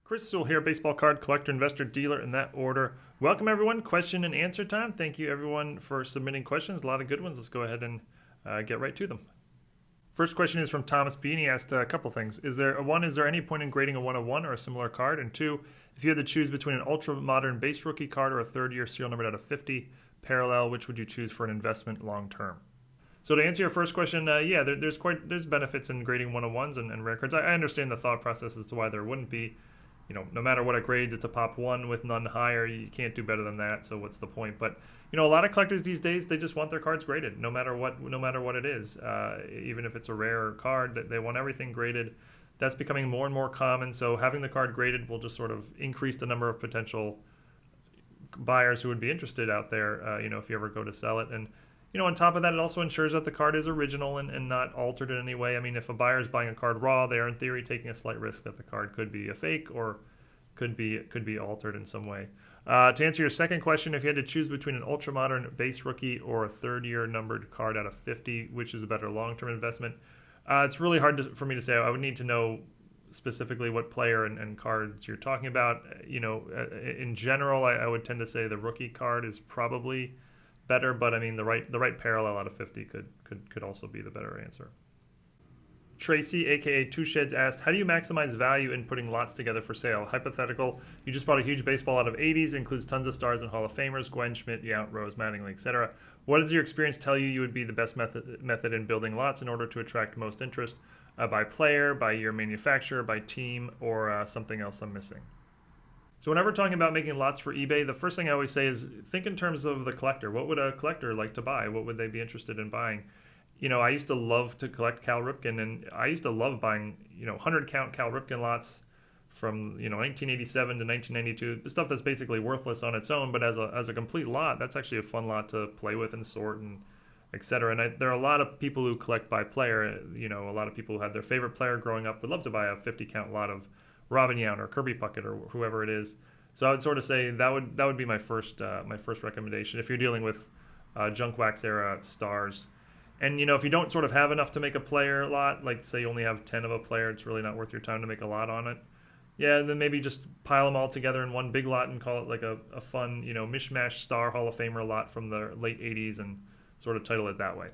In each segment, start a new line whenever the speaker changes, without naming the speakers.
Chris Sewall here, baseball card collector, investor, dealer in that order. Welcome everyone, question and answer time. Thank you everyone for submitting questions, a lot of good ones. Let's go ahead and get right to them. First question is from Thomas B, and he asked a couple things. Is there any point in grading a 101 or a similar card? And two, if you had to choose between an ultra modern base rookie card or a third year serial numbered out of 50 parallel, which would you choose for an investment long term? So to answer your first question, yeah, there's benefits in grading 101s and rare cards. I understand the thought process as to why there wouldn't be. You know, no matter what it grades, it's a pop 1 with none higher. You can't do better than that, so what's the point? But you know, a lot of collectors these days, they just want their cards graded, no matter what it is. Even if it's a rare card, they want everything graded. That's becoming more and more common. So having the card graded will just sort of increase the number of potential buyers who would be interested out there. You know, if you ever go to sell it, and you know, on top of that, it also ensures that the card is original and not altered in any way. I mean, if a buyer is buying a card raw, they are in theory taking a slight risk that the card could be a fake or could be altered in some way. To answer your second question, if you had to choose between an ultra modern base rookie or a third year numbered card out of 50, which is a better long-term investment? It's really hard for me to say. I would need to know specifically what player and cards you're talking about. You know, in general, I would tend to say the rookie card is probably better, but I mean the right parallel out of 50 could also be the better answer. Tracy, aka Two Sheds, asked, how do you maximize value in putting lots together for sale? Hypothetical, you just bought a huge baseball out of 80s, includes tons of stars and Hall of Famers, Gwen Schmidt, Yount, Rose, Mattingly, etc. What does your experience tell you would be the best method in building lots in order to attract most interest? By player, by year manufacturer, by team, or something else I'm missing? So whenever talking about making lots for eBay, the first thing I always say is think in terms of the collector. What would a collector like to buy? What would they be interested in buying? You know, I used to love to collect Cal Ripken, and I used to love buying, you know, 100 count Cal Ripken lots from, you know, 1987 to 1992. The stuff that's basically worthless on its own, but as a complete lot, that's actually a fun lot to play with and sort and etc. And there are a lot of people who collect by player. You know, a lot of people who had their favorite player growing up would love to buy a 50 count lot of Robin Yount or Kirby Puckett or whoever it is. So I would sort of say that would be my first recommendation if you're dealing with junk wax era stars. And you know, if you don't sort of have enough to make a player lot, like say you only have 10 of a player, it's really not worth your time to make a lot on it. Yeah, then maybe just pile them all together in one big lot and call it like a fun, you know, mishmash star Hall of Famer lot from the late 80s and sort of title it that way.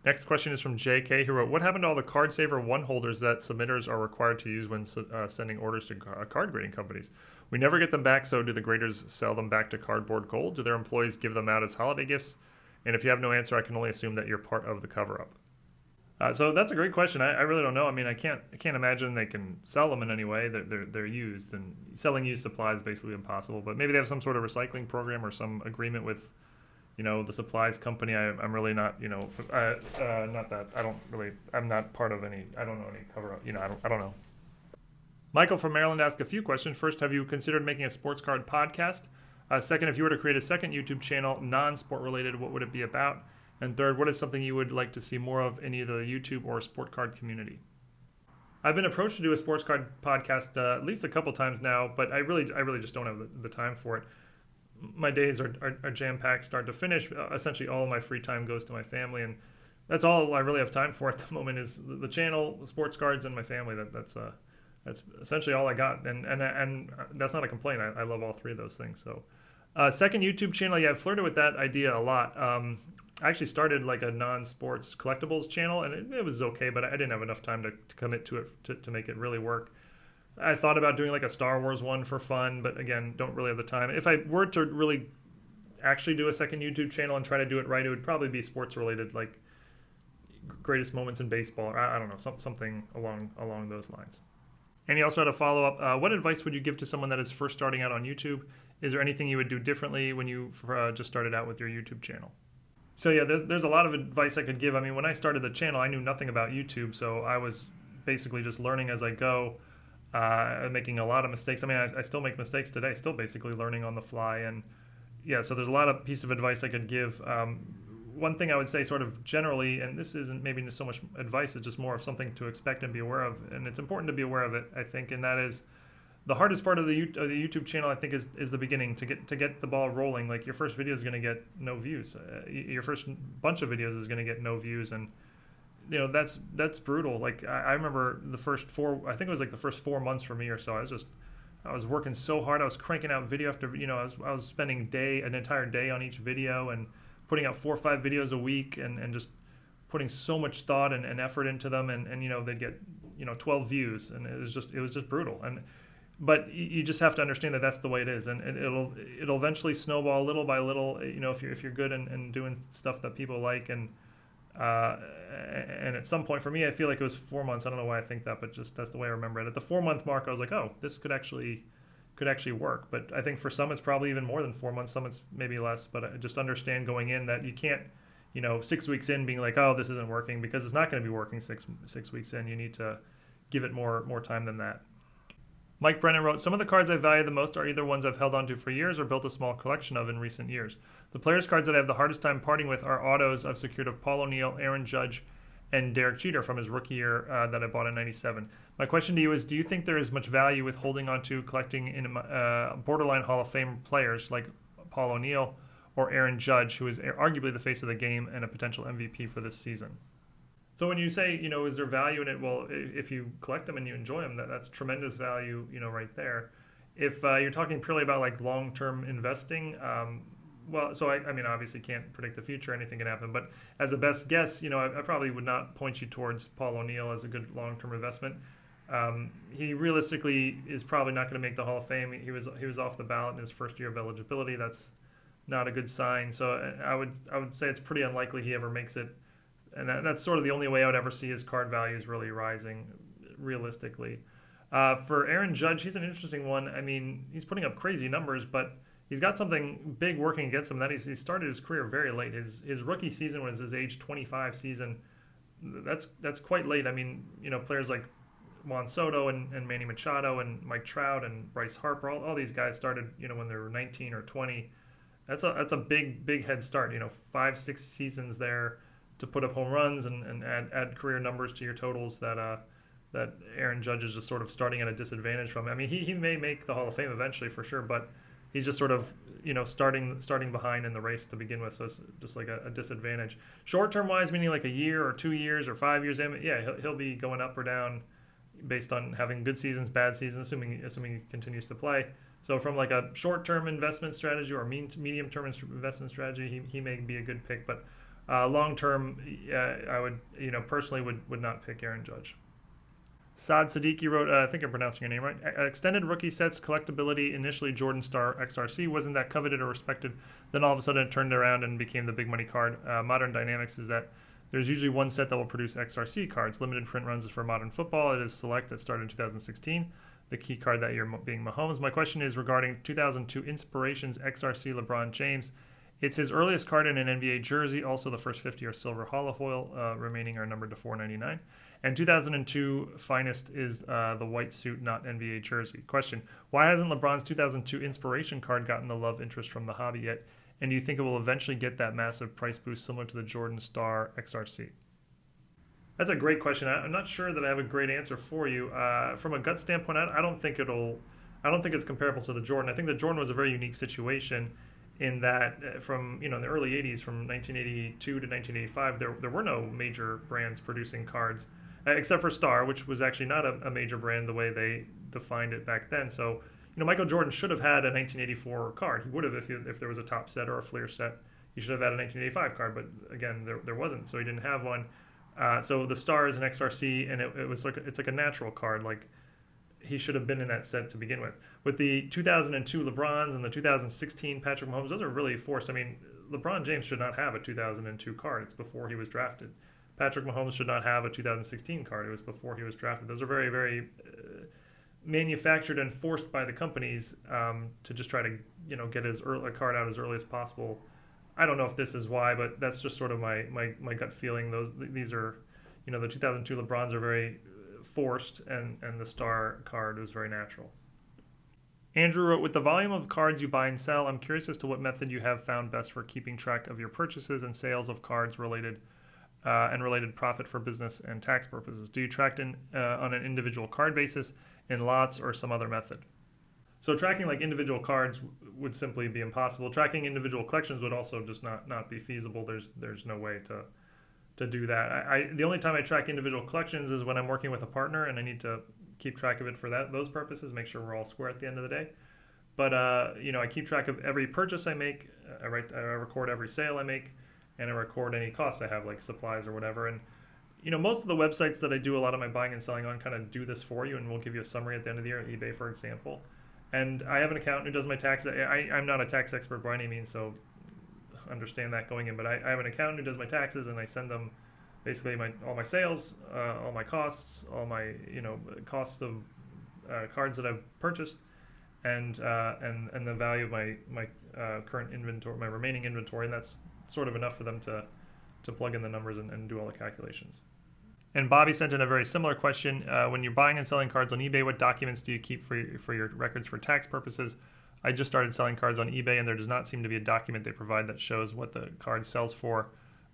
Next question is from JK, who wrote, what happened to all the card saver 1 holders that submitters are required to use when sending orders to card grading companies? We never get them back, so do the graders sell them back to Cardboard Gold? Do their employees give them out as holiday gifts? And if you have no answer, I can only assume that you're part of the cover-up. So that's a great question. I really don't know. I mean, I can't imagine they can sell them in any way. They're used, and selling used supplies is basically impossible. But maybe they have some sort of recycling program or some agreement with, you know, the supplies company. I'm really not, you know, not that. I'm not part of any. I don't know any cover-up. You know, I don't know. Michael from Maryland asked a few questions. First, have you considered making a sports card podcast? Second, if you were to create a second YouTube channel, non-sport related, what would it be about? And third, what is something you would like to see more of in either the YouTube or sport card community? I've been approached to do a sports card podcast at least a couple times now, but I really just don't have the time for it. My days are jam-packed start to finish. Essentially all of my free time goes to my family, and that's all I really have time for at the moment is the channel, the sports cards, and my family. That's essentially all I got, and that's not a complaint. I love all three of those things. So second YouTube channel, yeah, I've flirted with that idea a lot. I actually started like a non-sports collectibles channel, and it was okay, but I didn't have enough time to commit to it to make it really work. I thought about doing like a Star Wars one for fun, but again, don't really have the time. If I were to really actually do a second YouTube channel and try to do it right, it would probably be sports related, like greatest moments in baseball, or I don't know, something along those lines. And he also had a follow-up. What advice would you give to someone that is first starting out on YouTube? Is there anything you would do differently when you just started out with your YouTube channel? So yeah, there's a lot of advice I could give. I mean, when I started the channel, I knew nothing about YouTube, so I was basically just learning as I go, making a lot of mistakes. I mean, I still make mistakes today, still basically learning on the fly. And yeah, so there's a lot of pieces of advice I could give. One thing I would say sort of generally, and this isn't maybe so much advice, it's just more of something to expect and be aware of. And it's important to be aware of it, I think, and that is the hardest part of the YouTube channel, I think, is the beginning, to get the ball rolling. Like your first video is going to get no views. Your first bunch of videos is going to get no views, and you know that's brutal. Like I remember the first 4, I think it was like the first 4 months for me or so. I was just I was working so hard. I was cranking out video after, I was spending an entire day on each video and putting out 4 or 5 videos a week and just putting so much thought and effort into them. And they'd get, 12 views, and it was just brutal. But you just have to understand that that's the way it is. And it'll eventually snowball little by little, if you're good and doing stuff that people like. And at some point, for me, I feel like it was 4 months. I don't know why I think that, but just that's the way I remember it. At the 4-month mark, I was like, oh, this could actually work. But I think for some, it's probably even more than 4 months. Some it's maybe less. But I just understand going in that you can't, 6 weeks in being like, oh, this isn't working, because it's not going to be working six weeks in. You need to give it more time than that. Mike Brennan wrote, some of the cards I value the most are either ones I've held onto for years or built a small collection of in recent years. The players' cards that I have the hardest time parting with are autos I've secured of Paul O'Neill, Aaron Judge, and Derek Jeter from his rookie year that I bought in '97. My question to you is, do you think there is much value with holding onto collecting in borderline Hall of Fame players like Paul O'Neill or Aaron Judge, who is arguably the face of the game and a potential MVP for this season? So when you say, is there value in it? Well, if you collect them and you enjoy them, that's tremendous value, right there. If you're talking purely about like long-term investing, so I mean, obviously can't predict the future. Anything can happen. But as a best guess, I probably would not point you towards Paul O'Neill as a good long-term investment. He realistically is probably not going to make the Hall of Fame. He was off the ballot in his first year of eligibility. That's not a good sign. So I would say it's pretty unlikely he ever makes it. And that's sort of the only way I would ever see his card values really rising, realistically. For Aaron Judge, he's an interesting one. I mean, he's putting up crazy numbers, but he's got something big working against him. That he started his career very late. His rookie season was his age 25 season. That's quite late. I mean, players like Juan Soto and Manny Machado and Mike Trout and Bryce Harper, all these guys started, when they were 19 or 20. That's a big head start. 5-6 seasons there to put up home runs and add career numbers to your totals that Aaron Judge is just sort of starting at a disadvantage from. I mean, he may make the Hall of Fame eventually for sure, but he's just sort of starting behind in the race to begin with, so it's just like a disadvantage. Short-term wise, meaning like a year or 2 years or 5 years, yeah, he'll be going up or down based on having good seasons, bad seasons, assuming he continues to play. So from like a short-term investment strategy or medium-term investment strategy, he may be a good pick, but long-term, I would, personally would not pick Aaron Judge. Saad Siddiqui wrote, I think I'm pronouncing your name right. Extended rookie sets collectability, initially Jordan Star XRC, wasn't that coveted or respected. Then all of a sudden it turned around and became the big money card. Modern dynamics is that there's usually one set that will produce XRC cards. Limited print runs is for modern football. It is Select that started in 2016. The key card that year being Mahomes. My question is regarding 2002 Inspirations XRC LeBron James. It's his earliest card in an NBA jersey. Also, the first 50 are silver hollow foil. Remaining are numbered to 499. And 2002 finest is the white suit, not NBA jersey. Question: why hasn't LeBron's 2002 Inspiration card gotten the love interest from the hobby yet? And do you think it will eventually get that massive price boost similar to the Jordan Star XRC? That's a great question. I'm not sure that I have a great answer for you. From a gut standpoint, I don't think it's comparable to the Jordan. I think the Jordan was a very unique situation in that from in the early 80s, from 1982 to 1985, there were no major brands producing cards, except for Star, which was actually not a major brand the way they defined it back then. So Michael Jordan should have had a 1984 card. He would have if there was a top set or a Fleer set. He should have had a 1985 card, but again, there wasn't, so he didn't have one. So the Star is an XRC, and it's like a natural card. Like he should have been in that set to begin with. With the 2002 LeBrons and the 2016 Patrick Mahomes, those are really forced. I mean, LeBron James should not have a 2002 card. It's before he was drafted. Patrick Mahomes should not have a 2016 card. It was before he was drafted. Those are very, very manufactured and forced by the companies to just try to get a card out as early as possible. I don't know if this is why, but that's just sort of my gut feeling. These are, the 2002 LeBrons are very forced, and the Star card was very natural. Andrew wrote, with the volume of cards you buy and sell, I'm curious as to what method you have found best for keeping track of your purchases and sales of cards related profit for business and tax purposes. Do you track on an individual card basis, in lots, or some other method? So tracking like individual cards would simply be impossible. Tracking individual collections would also just not be feasible. There's no way to do that. The only time I track individual collections is when I'm working with a partner and I need to keep track of it for those purposes, make sure we're all square at the end of the day. But I keep track of every purchase I make. I record every sale I make, and I record any costs I have, like supplies or whatever. And most of the websites that I do a lot of my buying and selling on kind of do this for you, and we'll give you a summary at the end of the year. eBay, for example. And I have an accountant who does my taxes. I'm not a tax expert by any means, so understand that going in. But I have an accountant who does my taxes, and I send them basically all my sales, all my costs, all my costs of cards that I've purchased, and the value of my current inventory, my remaining inventory, and that's sort of enough for them to plug in the numbers and do all the calculations. And Bobby sent in a very similar question. When you're buying and selling cards on eBay, what documents do you keep for your records for tax purposes? I just started selling cards on eBay, and there does not seem to be a document they provide that shows what the card sells for,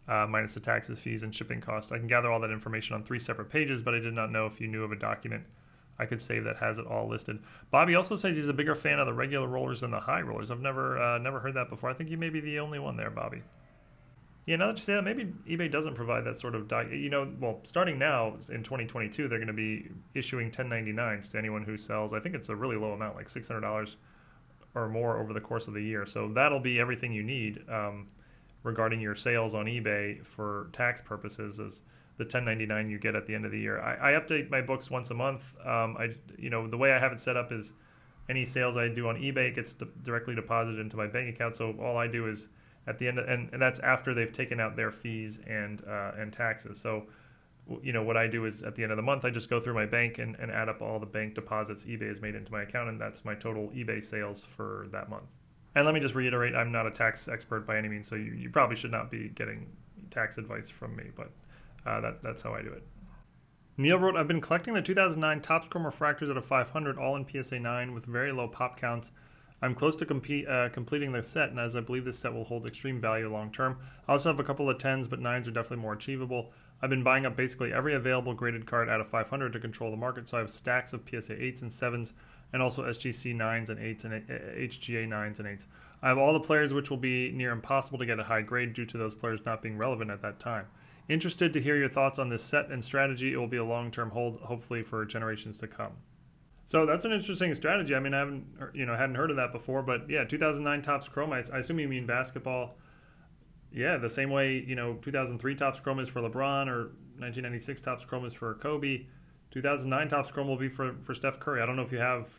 minus the taxes, fees, and shipping costs. I can gather all that information on 3 separate pages, but I did not know if you knew of a document I could save that has it all listed. Bobby also says he's a bigger fan of the regular rollers than the high rollers. I've never heard that before. I think you may be the only one there, Bobby. Yeah, now that you say that, maybe eBay doesn't provide that sort of well, starting now in 2022, they're going to be issuing 1099s to anyone who sells. I think it's a really low amount, like $600 or more over the course of the year. So that'll be everything you need regarding your sales on eBay for tax purposes, is the 1099 you get at the end of the year. I update my books once a month. The way I have it set up is any sales I do on eBay gets directly deposited into my bank account. So all I do is at the end and that's after they've taken out their fees and taxes. So what I do is at the end of the month I just go through my bank and add up all the bank deposits eBay has made into my account, and that's my total eBay sales for that month. And let me just reiterate, I'm not a tax expert by any means, so you probably should not be getting tax advice from me, but that's how I do it. Neil wrote, I've been collecting the 2009 Topps Chrome refractors out of 500, all in PSA 9 with very low pop counts. I'm close to completing the set, and as I believe this set will hold extreme value long term. I also have a couple of 10s, but 9s are definitely more achievable. I've been buying up basically every available graded card out of 500 to control the market, so I have stacks of PSA 8s and 7s, and also SGC 9s and 8s and HGA 9s and 8s. I have all the players, which will be near impossible to get a high grade due to those players not being relevant at that time. Interested to hear your thoughts on this set and strategy. It will be a long-term hold, hopefully for generations to come. So that's an interesting strategy. I mean, I hadn't heard of that before, but yeah, 2009 Topps Chrome. I assume you mean basketball. Yeah, the same way 2003 Topps Chrome is for LeBron, or 1996 Topps Chrome is for Kobe. 2009 Topps Chrome will be for Steph Curry. I don't know if you have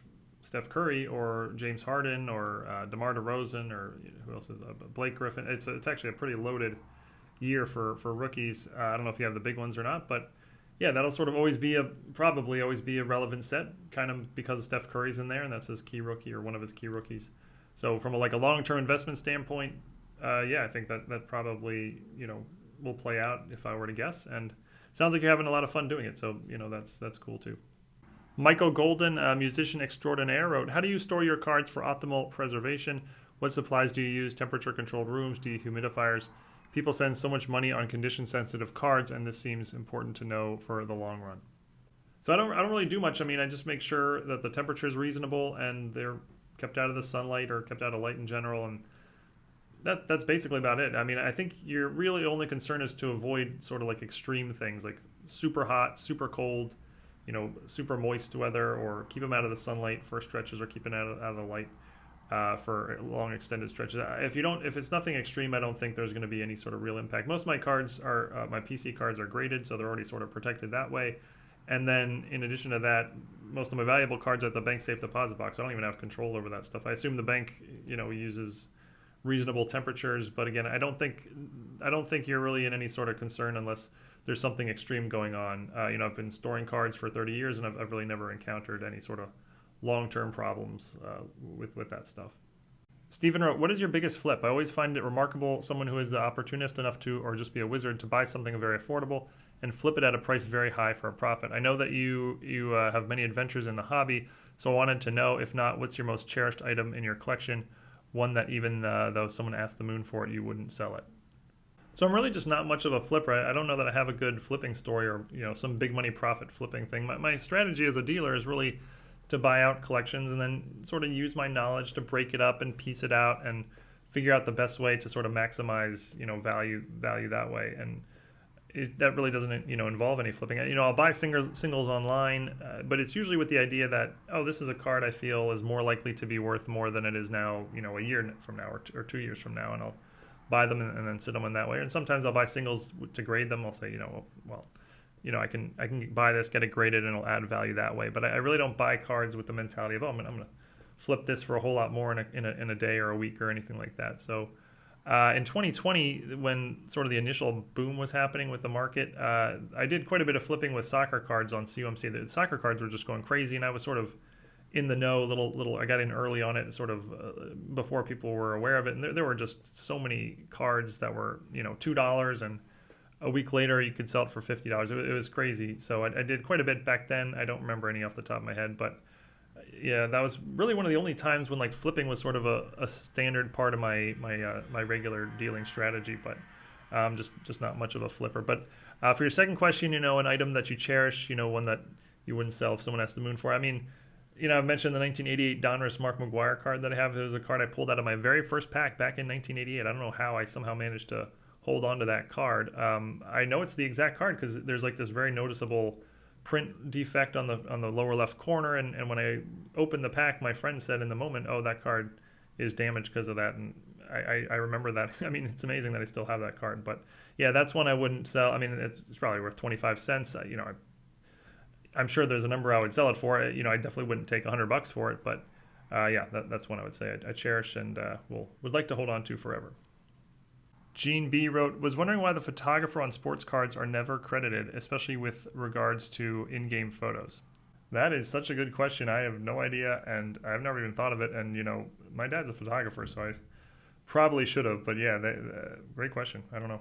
Steph Curry or James Harden or DeMar DeRozan or who else is Blake Griffin. It's actually a pretty loaded year for rookies. I don't know if you have the big ones or not, but yeah, that'll sort of probably always be a relevant set, kind of because Steph Curry's in there and that's his key rookie or one of his key rookies. So from a long-term investment standpoint, I think that probably will play out if I were to guess. And it sounds like you're having a lot of fun doing it, so that's cool too. Michael Golden, musician extraordinaire, wrote, how do you store your cards for optimal preservation? What supplies do you use? Temperature-controlled rooms, dehumidifiers? People spend so much money on condition-sensitive cards, and this seems important to know for the long run. So I don't really do much. I mean, I just make sure that the temperature is reasonable and they're kept out of the sunlight or kept out of light in general, and that's basically about it. I mean, I think your really only concern is to avoid sort of like extreme things, like super hot, super cold, super moist weather, or keep them out of the sunlight for stretches, or keep them out of the light for long extended stretches. If it's nothing extreme, I don't think there's going to be any sort of real impact. Most of my cards my PC cards are graded, so they're already sort of protected that way. And then in addition to that, most of my valuable cards are at the bank safe deposit box. I don't even have control over that stuff. I assume the bank, uses reasonable temperatures, but again, I don't think you're really in any sort of concern unless there's something extreme going on. I've been storing cards for 30 years, and I've really never encountered any sort of long-term problems with that stuff. Stephen wrote, what is your biggest flip? I always find it remarkable someone who is the opportunist enough to, or just be a wizard, to buy something very affordable and flip it at a price very high for a profit. I know that you have many adventures in the hobby, so I wanted to know, if not, what's your most cherished item in your collection? One that even though someone asked the moon for it, you wouldn't sell it. So I'm really just not much of a flipper. I don't know that I have a good flipping story or some big money profit flipping thing. My strategy as a dealer is really to buy out collections and then sort of use my knowledge to break it up and piece it out and figure out the best way to sort of maximize value that way. And that really doesn't involve any flipping. I'll buy singles online, but it's usually with the idea that, oh, this is a card I feel is more likely to be worth more than it is now, a year from now or 2 years from now, and I'll buy them and then sit them in that way. And sometimes I'll buy singles to grade them. I'll say, well, I can buy this, get it graded, and it'll add value that way. But I really don't buy cards with the mentality of, oh, I'm gonna flip this for a whole lot more in a day or a week or anything like that. So in 2020, when sort of the initial boom was happening with the market, I did quite a bit of flipping with soccer cards on CUMC. The soccer cards were just going crazy, and I was sort of in the know. Little. I got in early on it, sort of before people were aware of it. And there were just so many cards that were $2, and a week later you could sell it for $50. It was crazy. So I did quite a bit back then. I don't remember any off the top of my head, but yeah, that was really one of the only times when flipping was sort of a standard part of my regular dealing strategy, but just not much of a flipper. But for your second question, an item that you cherish, one that you wouldn't sell if someone asked the moon for. I mean, I've mentioned the 1988 Donruss Mark McGwire card that I have. It was a card I pulled out of my very first pack back in 1988. I don't know how I somehow managed to hold on to that card. I know it's the exact card because there's this very noticeable print defect on the lower left corner, and when I opened the pack, my friend said in the moment, oh, that card is damaged because of that, and I remember that. I mean, it's amazing that I still have that card, but yeah, that's one I wouldn't sell. I mean, it's probably worth 25 cents. I'm sure there's a number I would sell it for. I definitely wouldn't take $100 for it, but yeah, that's one I would say I cherish and would like to hold on to forever. Gene B wrote, was wondering why the photographer on sports cards are never credited, especially with regards to in-game photos. That is such a good question. I have no idea, and I've never even thought of it. And, my dad's a photographer, so I probably should have. But yeah, great question. I don't know.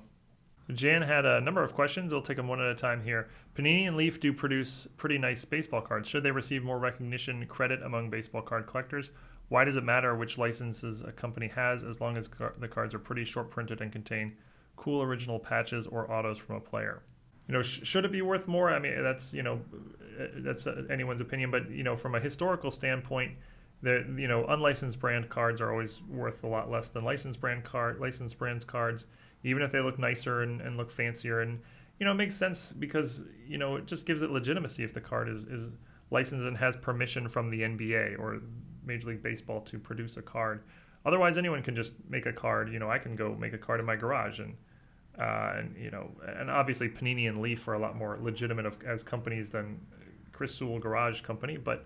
Jan had a number of questions. We'll take them one at a time here. Panini and Leaf do produce pretty nice baseball cards. Should they receive more recognition credit among baseball card collectors? Why does it matter which licenses a company has as long as the cards are pretty short printed and contain cool original patches or autos from a player? Should it be worth more? I mean, that's anyone's opinion, but from a historical standpoint, unlicensed brand cards are always worth a lot less than licensed brands cards, even if they look nicer and look fancier. And it makes sense because it just gives it legitimacy if the card is licensed and has permission from the NBA or Major League Baseball to produce a card. Otherwise, anyone can just make a card. I can go make a card in my garage, and obviously Panini and Leaf are a lot more legitimate as companies than Chris Sewall Garage Company. But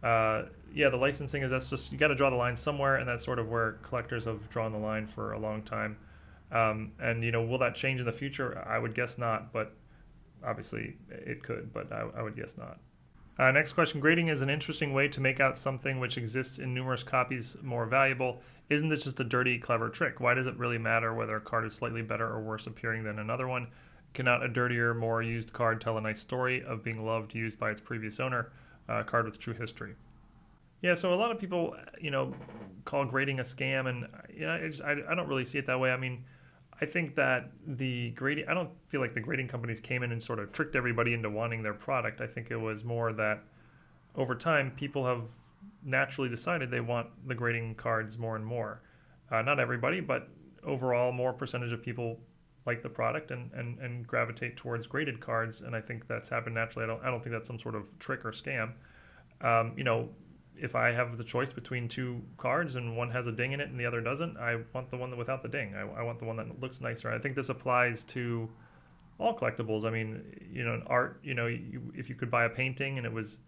yeah, the licensing that's just, you got to draw the line somewhere, and that's sort of where collectors have drawn the line for a long time. And will that change in the future? I would guess not, but obviously it could, but I would guess not. Next question. Grading is an interesting way to make out something which exists in numerous copies more valuable. Isn't this just a dirty, clever trick? Why does it really matter whether a card is slightly better or worse appearing than another one? Cannot a dirtier, more used card tell a nice story of being loved, used by its previous owner? A card with true history. Yeah, so a lot of people, call grading a scam, and I don't really see it that way. I mean, I think that I don't feel like the grading companies came in and sort of tricked everybody into wanting their product. I think it was more that over time, people have naturally decided they want the grading cards more and more. Not everybody, but overall, more percentage of people like the product and gravitate towards graded cards. And I think that's happened naturally. I don't think that's some sort of trick or scam. If I have the choice between two cards and one has a ding in it and the other doesn't, I want the one without the ding. I want the one that looks nicer. I think this applies to all collectibles. I mean, in art, if you could buy a painting and it was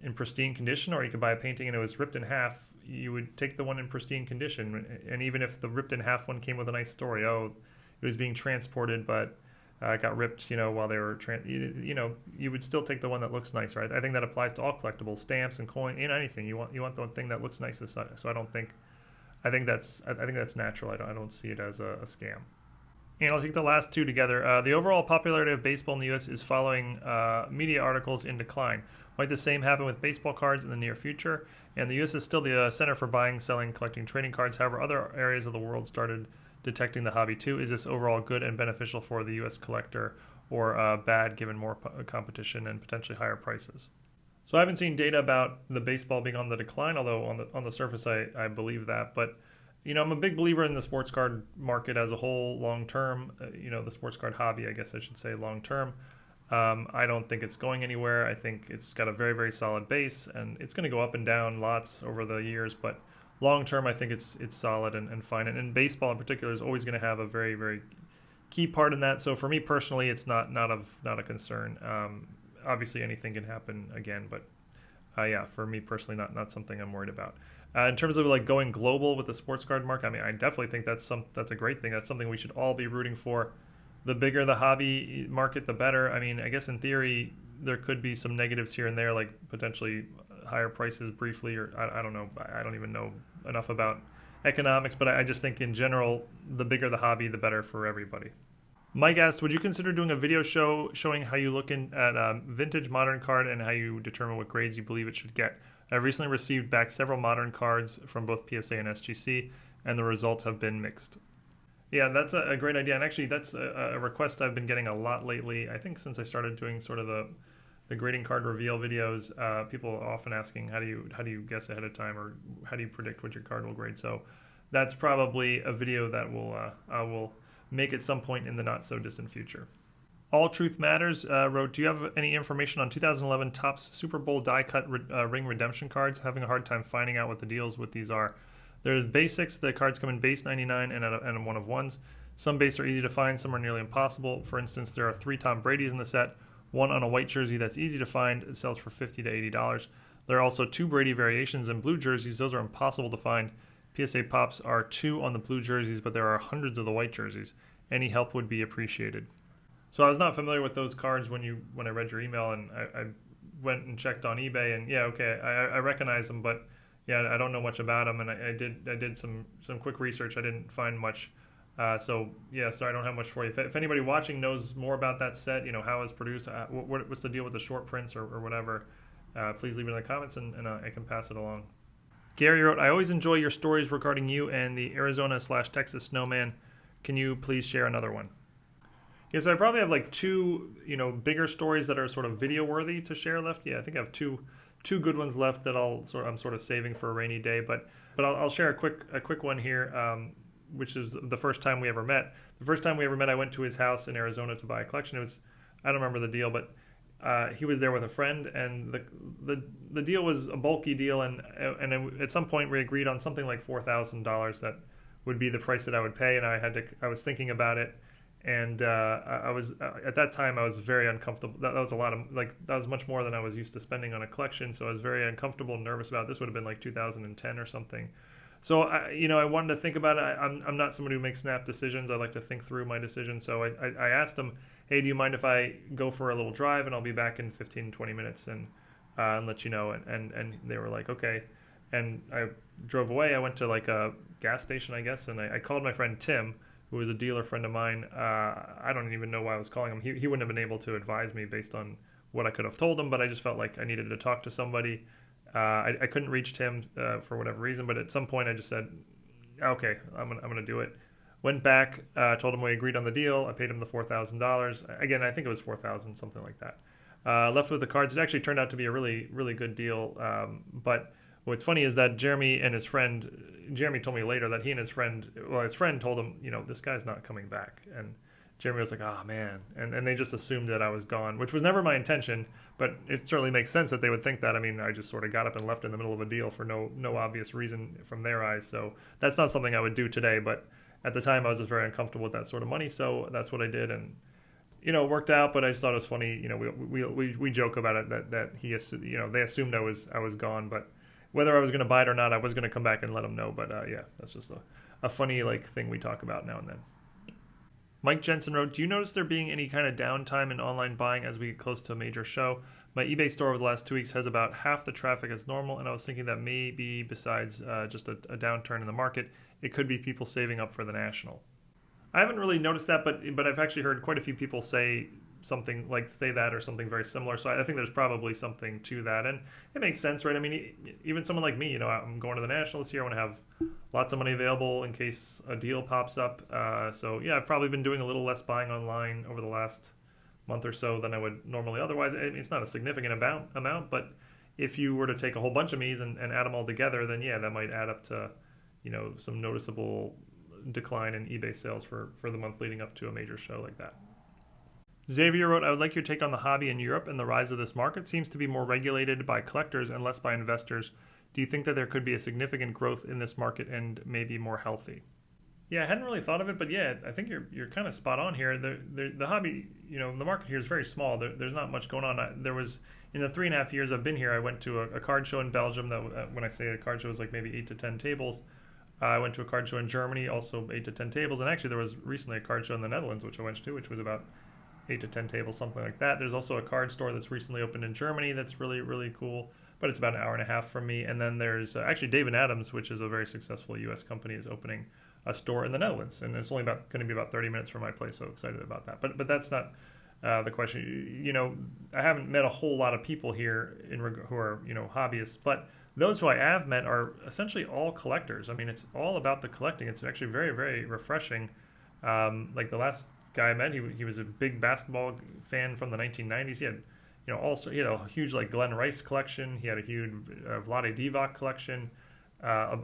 in pristine condition, or you could buy a painting and it was ripped in half, you would take the one in pristine condition. And even if the ripped in half one came with a nice story, it was being transported, but got ripped, while they were, you would still take the one that looks nice, right? I think that applies to all collectibles, stamps and coin, anything. You want the thing that looks nice. So I think that's natural. I don't see it as a scam. And I'll take the last two together. The overall popularity of baseball in the U.S. is following media articles in decline. Might the same happen with baseball cards in the near future? And the U.S. is still the center for buying, selling, collecting trading cards. However, other areas of the world started detecting the hobby too. Is this overall good and beneficial for the U.S. collector, or bad given more competition and potentially higher prices? So I haven't seen data about the baseball being on the decline, although on the surface I believe that. But I'm a big believer in the sports card market as a whole, long term. The sports card hobby, I guess I should say, long term. I don't think it's going anywhere. I think it's got a very, very solid base, and it's going to go up and down lots over the years. But long term, I think it's solid and fine. And baseball in particular is always going to have a very, very key part in that. So for me personally, it's not a concern. Obviously, anything can happen again, but yeah, for me personally, not something I'm worried about. In terms of like going global with the sports card market, I mean, I definitely think that's a great thing. That's something we should all be rooting for. The bigger the hobby market, the better. I mean, I guess in theory, there could be some negatives here and there, like potentially higher prices briefly, or I don't know. I don't even know enough about economics, but I just think in general, the bigger the hobby, the better for everybody. Mike asked, would you consider doing a video show showing how you look at a vintage modern card and how you determine what grades you believe it should get? I've recently received back several modern cards from both PSA and SGC, and the results have been mixed. Yeah, that's a great idea, and actually that's a request I've been getting a lot lately. I think since I started doing sort of the grading card reveal videos, people are often asking how do you guess ahead of time, or how do you predict what your card will grade. So that's probably a video that I will make at some point in the not so distant future. All Truth Matters wrote, do you have any information on 2011 Topps Super Bowl die cut ring redemption cards? Having a hard time finding out what the deals with these are. There's basics. The cards come in base 99 and one of ones. Some base are easy to find, some are nearly impossible. For instance, there are 3 Tom Brady's in the set, one on a white jersey that's easy to find. It sells for $50 to $80. There are also 2 Brady variations in blue jerseys. Those are impossible to find. PSA Pops are 2 on the blue jerseys, but there are hundreds of the white jerseys. Any help would be appreciated. So I was not familiar with those cards when I read your email, and I went and checked on eBay, and yeah, okay, I recognize them, but yeah, I don't know much about them, and I did some quick research. I didn't find much, so yeah, sorry, I don't have much for you. If anybody watching knows more about that set, how it's produced, what's the deal with the short prints or whatever, please leave it in the comments, and I can pass it along. Gary wrote, I always enjoy your stories regarding you and the Arizona/Texas snowman. Can you please share another one? Yeah, so I probably have like 2, bigger stories that are sort of video worthy to share left. Yeah, I think I have two good ones left that I'm sort of saving for a rainy day. But I'll share a quick one here, which is the first time we ever met. The first time we ever met, I went to his house in Arizona to buy a collection. I don't remember the deal, but he was there with a friend, and the deal was a bulky deal, and at some point we agreed on something like $4,000 that would be the price that I would pay, and I was thinking about it. And I was at that time I was very uncomfortable. That was a lot of that was much more than I was used to spending on a collection. So I was very uncomfortable and nervous about it. This would have been like 2010 or something. So I wanted to think about it. I'm not somebody who makes snap decisions. I like to think through my decision. So I asked him, hey, do you mind if I go for a little drive and I'll be back in 15-20 minutes and let you know. And they were like, okay. And I drove away. I went to like a gas station, I guess, and I called my friend Tim, who was a dealer friend of mine. I don't even know why I was calling him. He wouldn't have been able to advise me based on what I could have told him, but I just felt like I needed to talk to somebody. I couldn't reach Tim for whatever reason, but at some point I just said, okay, I'm gonna do it. Went back, told him we agreed on the deal. I paid him the $4,000. Again, I think it was $4,000, something like that. Left with the cards. It actually turned out to be a really, really good deal. But what's funny is that Jeremy told me later that his friend told him, this guy's not coming back. And Jeremy was like, oh man. And they just assumed that I was gone, which was never my intention, but it certainly makes sense that they would think that. I mean, I just sort of got up and left in the middle of a deal for no obvious reason from their eyes. So that's not something I would do today, but at the time I was just very uncomfortable with that sort of money. So that's what I did. And, it worked out, but I just thought it was funny. We joke about it that they assumed I was gone, but whether I was going to buy it or not, I was going to come back and let them know. But yeah, that's just a funny thing we talk about now and then. Mike Jensen wrote, do you notice there being any kind of downtime in online buying as we get close to a major show? My eBay store over the last 2 weeks has about half the traffic as normal, and I was thinking that maybe besides just a downturn in the market, it could be people saving up for the National. I haven't really noticed that, but I've actually heard quite a few people say that or something very similar. So I think there's probably something to that, and it makes sense, right? I mean, even someone like me, I'm going to the National this year. I want to have lots of money available in case a deal pops up. So yeah, I've probably been doing a little less buying online over the last month or so than I would normally otherwise. I mean, it's not a significant amount, but if you were to take a whole bunch of me's and add them all together, then yeah, that might add up to some noticeable decline in eBay sales for the month leading up to a major show like that. Xavier wrote, I would like your take on the hobby in Europe and the rise of this market. Seems to be more regulated by collectors and less by investors. Do you think that there could be a significant growth in this market and maybe more healthy? Yeah, I hadn't really thought of it, but yeah, I think you're kind of spot on here. The hobby, the market here is very small. There's not much going on. There was, in the 3.5 years I've been here, I went to a card show in Belgium. That when I say a card show, is like maybe 8 to 10 tables. I went to a card show in Germany, also 8 to 10 tables. And actually there was recently a card show in the Netherlands, which I went to, which was about 8 to 10 tables, something like that. There's also a card store that's recently opened in Germany that's really, really cool, but it's about an hour and a half from me. And then there's actually Dave & Adams, which is a very successful U.S. company, is opening a store in the Netherlands, and it's only going to be about 30 minutes from my place, so excited about that. But that's not the question. I haven't met a whole lot of people here who are hobbyists, but those who I have met are essentially all collectors. I mean, it's all about the collecting. It's actually very, very refreshing. Like the last guy I met, he was a big basketball fan from the 1990s. He had he had a huge like Glenn Rice collection. He had a huge Vlade Divac collection.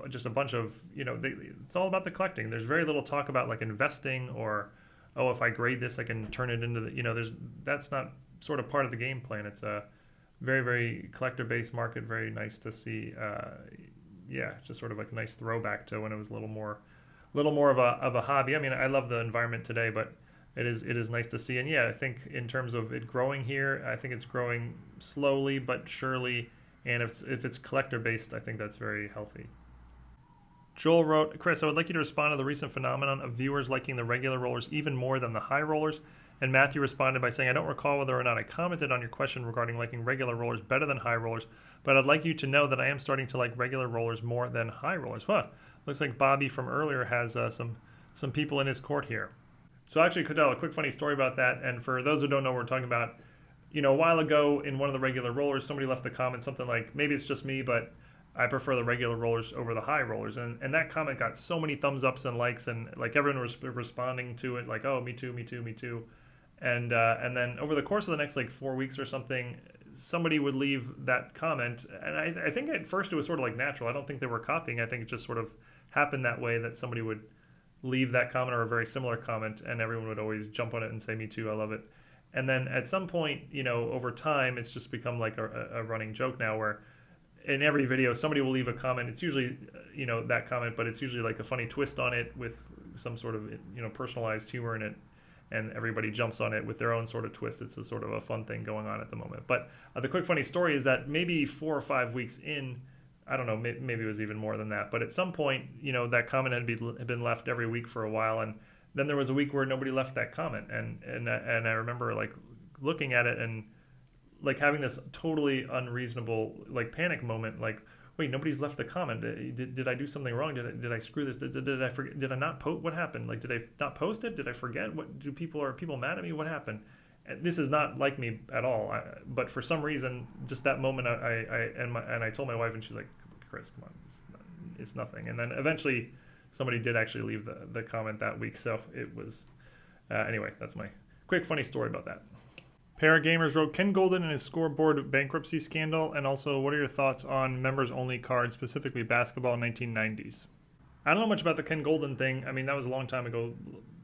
Just a bunch of it's all about the collecting. There's very little talk about like investing or if I grade this I can turn it into that's not sort of part of the game plan. It's a very, very collector based market. Very nice to see. Just sort of like a nice throwback to when it was a little more of a hobby. I mean, I love the environment today, but it is nice to see. And yeah, I think in terms of it growing here, I think it's growing slowly but surely. And if it's collector based, I think that's very healthy. Joel wrote, Chris, I would like you to respond to the recent phenomenon of viewers liking the regular rollers even more than the high rollers. And Matthew responded by saying, I don't recall whether or not I commented on your question regarding liking regular rollers better than high rollers, but I'd like you to know that I am starting to like regular rollers more than high rollers. Looks like Bobby from earlier has some people in his court here. So I actually could tell a quick funny story about that. And for those who don't know what we're talking about, a while ago in one of the regular rollers, somebody left a comment, something like, maybe it's just me, but I prefer the regular rollers over the high rollers. And that comment got so many thumbs ups and likes, and like everyone was responding to it, like, oh, me too, me too, me too. And then over the course of the next like 4 weeks or something, somebody would leave that comment. And I think at first it was sort of like natural. I don't think they were copying. I think it just sort of happened that way, that somebody would leave that comment or a very similar comment, and everyone would always jump on it and say, me too, I love it. And then at some point, over time, it's just become like a running joke now where in every video, somebody will leave a comment. It's usually, that comment, but it's usually like a funny twist on it with some sort of, personalized humor in it. And everybody jumps on it with their own sort of twist. It's a sort of a fun thing going on at the moment. But the quick funny story is that maybe 4 or 5 weeks in, I don't know, maybe it was even more than that. But at some point, that comment had been left every week for a while. And then there was a week where nobody left that comment, and I remember like looking at it and like having this totally unreasonable like panic moment, like, wait, nobody's left the comment. Did I do something wrong? Did I screw this? Did I forget? Did I not post? What happened? Like, did I not post it? Did I forget? Are people mad at me? What happened? And this is not like me at all. But for some reason, just that moment, I told my wife, and she's like, Chris, come on, it's nothing. And then eventually, somebody did actually leave the comment that week. So it was, anyway, that's my quick funny story about that. Paragamers wrote, Ken Golden and his scoreboard bankruptcy scandal, and also what are your thoughts on members only cards, specifically basketball 1990s? I don't know much about the Ken Golden thing. I mean, that was a long time ago,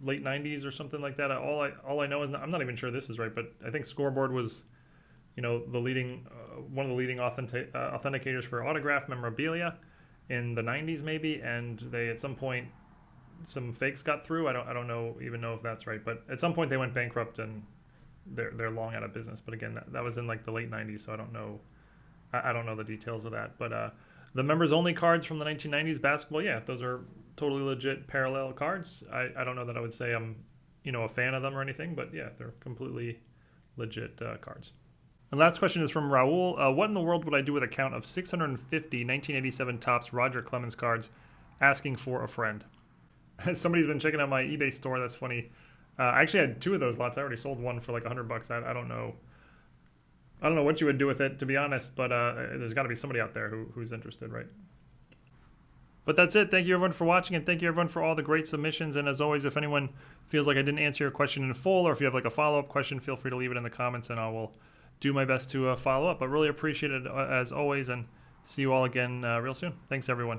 late 90s or something like that. All I know is, I'm not even sure this is right, but I think scoreboard was, the leading one of the leading authenticators for autograph memorabilia in the 90s maybe, and they at some point some fakes got through. I don't even know if that's right, but at some point they went bankrupt and they're long out of business. But again, that was in like the late 90s, so I don't know the details of that. But the members only cards from the 1990s basketball, yeah, those are totally legit parallel cards. I don't know that I would say I'm a fan of them or anything, but yeah, they're completely legit cards. And last question is from Raul. What in the world would I do with a count of 650 1987 Topps Roger Clemens cards asking for a friend? Somebody's been checking out my eBay store. That's funny. I actually had 2 of those lots. I already sold one for like $100. I don't know. I don't know what you would do with it, to be honest, but there's got to be somebody out there who's interested, right? But that's it. Thank you, everyone, for watching, and thank you, everyone, for all the great submissions. And as always, if anyone feels like I didn't answer your question in full, or if you have like a follow-up question, feel free to leave it in the comments, and I will do my best to follow up. But really appreciate it as always, and see you all again real soon. Thanks, everyone.